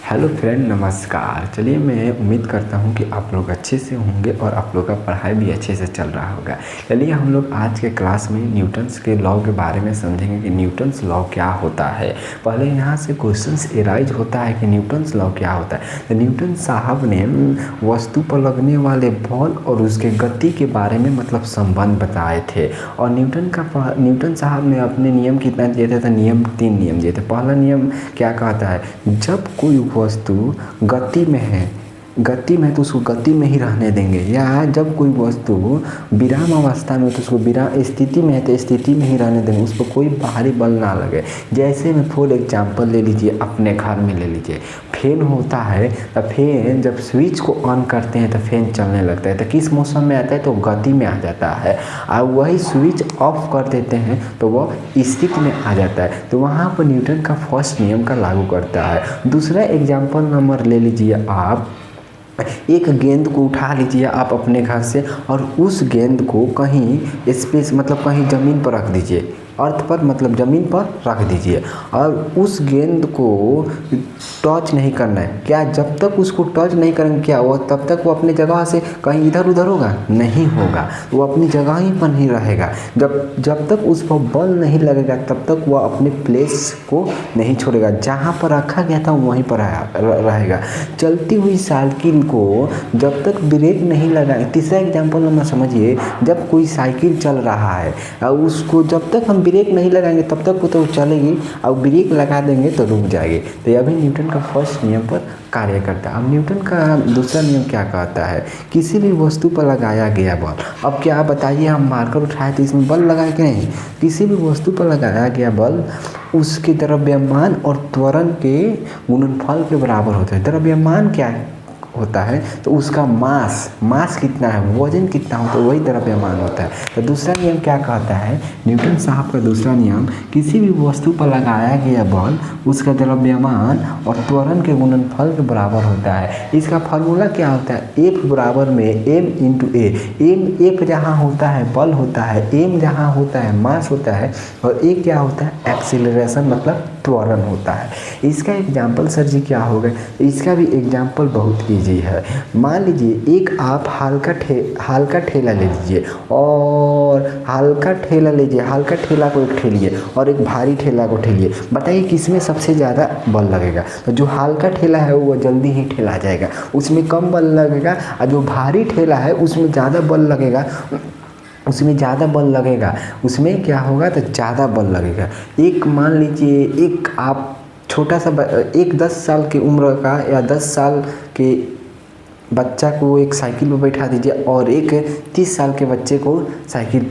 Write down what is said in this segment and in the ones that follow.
Hello friend, नमस्कार। चलिए, मैं उम्मीद करता हूँ कि आप लोग अच्छे से होंगे और आप लोग का पढ़ाई भी अच्छे से चल रहा होगा। चलिए, हम लोग आज के क्लास में न्यूटन्स के लॉ के बारे में समझेंगे कि न्यूटन्स लॉ क्या होता है। पहले यहाँ से क्वेश्चंस एराइज होता है कि न्यूटन्स लॉ क्या होता है। तो न्यूटन साहब ने वस्तु पर लगने वाले बल और उसके गति के बारे में मतलब संबंध बताए थे। और न्यूटन साहब ने अपने नियम कितना दिए थे? तो नियम 3 नियम दिए थे। पहला नियम क्या कहता है? जब कोई वस्तु गति में है तो उसको गति में ही रहने देंगे, या जब कोई वस्तु विराम अवस्था में तो उसको विराम स्थिति में है तो स्थिति में ही रहने देंगे, उस पर कोई बाहरी बल ना लगे। जैसे में फॉर एग्जांपल ले लीजिए, अपने घर में ले लीजिए, फैन होता है तो फैन जब स्विच को ऑन करते हैं तो फैन चलने लगता है। तो किस मौसम में आता है? तो गति में आ जाता है। और वही स्विच ऑफ कर देते हैं तो वह स्थिति में आ जाता है। तो वहाँ पर न्यूटन का फर्स्ट नियम का लागू करता है। दूसरा एग्जाम्पल नंबर ले लीजिए, आप एक गेंद को उठा लीजिए आप अपने घर से और उस गेंद को कहीं स्पेस मतलब कहीं ज़मीन पर रख दीजिए, अर्थ पर मतलब ज़मीन पर रख दीजिए, और उस गेंद को टच नहीं करना है। क्या जब तक उसको टच नहीं करेंगे क्या वो तब तक वो अपनी जगह से कहीं इधर उधर होगा? नहीं होगा। वो अपनी जगह ही पर नहीं रहेगा। जब तक उस पर बल नहीं लगेगा तब तक वह अपने प्लेस को नहीं छोड़ेगा। जहाँ पर रखा गया था वहीं पर रहेगा। चलती हुई साइकिल को जब तक ब्रेक नहीं लगा, तीसरा एग्जाम्पल नंबर समझिए, जब कोई साइकिल चल रहा है और उसको जब तक हम ब्रेक नहीं लगाएंगे तब तक वो तो चलेगी, और ब्रेक लगा देंगे तो रुक जाएगी। तो यह भी न्यूटन का फर्स्ट नियम पर कार्य करता है। अब न्यूटन का दूसरा नियम क्या कहता है? किसी भी वस्तु पर लगाया गया बल। अब क्या आप बताइए, हम मार्कर उठाए तो इसमें बल लगाए कि नहीं? किसी भी वस्तु पर लगाया गया बल उसके द्रव्यमान और त्वरण के गुणनफल के बराबर होता है। द्रव्यमान क्या होता है? तो उसका मास कितना है, वजन कितना होता है, वही द्रव्यमान होता है। तो दूसरा नियम क्या कहता है? न्यूटन साहब का दूसरा नियम, किसी भी वस्तु पर लगाया गया बल उसका द्रव्यमान और त्वरण के गुणनफल के बराबर होता है। इसका फार्मूला क्या होता है? F बराबर में m इंटू ए। F जहाँ होता है बल होता है, m जहाँ होता है मास होता है, और a क्या होता है? एक्सीलरेशन मतलब त्वरण होता है। इसका एग्जाम्पल सर जी क्या होगा? इसका भी एग्जाम्पल बहुत ईजी है। मान लीजिए एक आप हल्का ठेला ले लीजिए, और हल्का ठेला को एक ठेलिए और एक भारी ठेला को ठेलिए। बताइए किसमें सबसे ज़्यादा बल लगेगा? तो जो हल्का ठेला है वो जल्दी ही ठेला जाएगा, उसमें कम बल लगेगा, और जो भारी ठेला है उसमें ज़्यादा बल लगेगा, उसमें क्या होगा? तो ज़्यादा बल लगेगा। एक मान लीजिए एक आप छोटा सा एक 10 साल की उम्र का या 10 साल के बच्चा को एक साइकिल पर बैठा दीजिए, और एक 30 साल के बच्चे को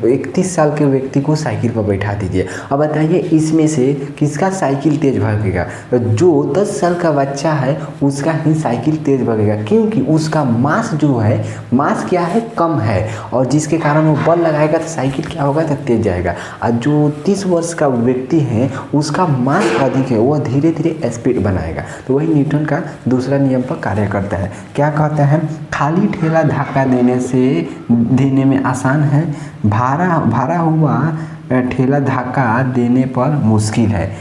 एक 30 साल के व्यक्ति को साइकिल पर बैठा दीजिए। अब बताइए इसमें से किसका साइकिल तेज भागेगा? जो 10 साल का बच्चा है उसका ही साइकिल तेज भागेगा, क्योंकि उसका मास जो है, मास क्या है? कम है, और जिसके कारण वो बल लगाएगा तो साइकिल क्या होगा? तो तेज जाएगा। और जो 30 वर्ष का व्यक्ति है उसका मास अधिक है, वह धीरे धीरे स्पीड बनाएगा। तो वही न्यूटन का दूसरा नियम पर कार्य करता है। क्या कहता है? खाली ठेला धक्का देने में आसान है, भारा हुआ ठेला धक्का देने पर मुश्किल है।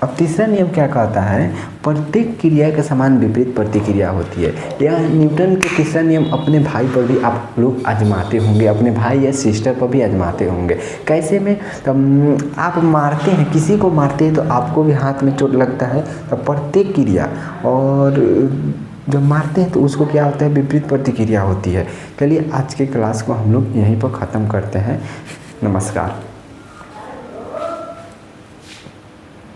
अब तीसरा नियम क्या कहता है? प्रत्येक क्रिया के समान विपरीत प्रतिक्रिया होती है। यह न्यूटन के तीसरा नियम अपने भाई पर भी आप लोग आजमाते होंगे, अपने भाई या सिस्टर पर भी आजमाते होंगे। कैसे में? तो आप मारते हैं, किसी को मारते हैं तो आपको भी हाथ में चोट लगता है। तो प्रत्येक क्रिया, और जब मारते हैं तो उसको क्या होता है? विपरीत प्रतिक्रिया होती है। चलिए, आज के क्लास को हम लोग यहीं पर ख़त्म करते हैं। नमस्कार।